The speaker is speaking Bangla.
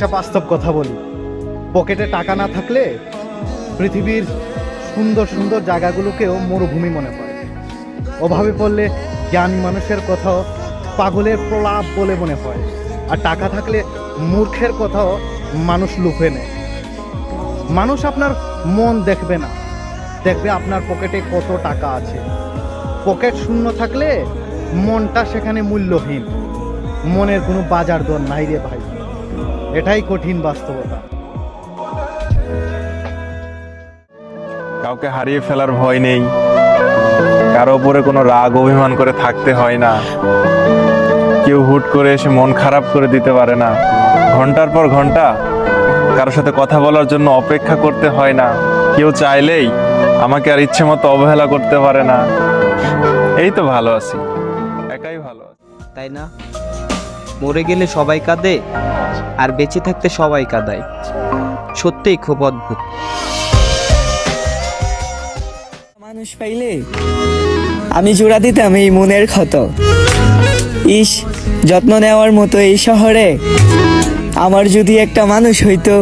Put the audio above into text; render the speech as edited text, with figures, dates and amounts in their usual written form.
একটা বাস্তব কথা বলি, পকেটে টাকা না থাকলে পৃথিবীর সুন্দর সুন্দর জায়গাগুলোকেও মরুভূমি মনে পড়ে। অভাবে পড়লে জ্ঞানী মানুষের কথাও পাগলের প্রলাপ বলে মনে হয়। আর টাকা থাকলে মূর্খের কথাও মানুষ লুফে নেয়। মানুষ আপনার মন দেখবে না, দেখবে আপনার পকেটে কত টাকা আছে। পকেট শূন্য থাকলে মনটা সেখানে মূল্যহীন। মনের কোনো বাজার দর নাই রে ভাই, এটাই কঠিন বাস্তবতা। কাউকে হারিয়ে ফেলার ভয় নেই, কারো উপরে কোনো রাগ অভিমান করে থাকতে হয় না, কেউ হুট করে এসে মন খারাপ করে দিতে পারে না, ঘন্টার পর ঘন্টা কারোর সাথে কথা বলার জন্য অপেক্ষা করতে হয় না, কেউ চাইলেই আমাকে আর ইচ্ছে মতো অবহেলা করতে পারে না। এই তো ভালো আছি, একাই ভালো আছি। তাই না? মরে গেলে সবাই কাঁদে, আর বেঁচে থাকতে সবাই কাঁদায়। সত্যিই খুব অদ্ভুত। মানুষ পাইলে আমি জোড়া দিতাম এই মনের ক্ষত। ইস, যত্ন নেওয়ার মতো এই শহরে আমার যদি একটা মানুষ হইতো।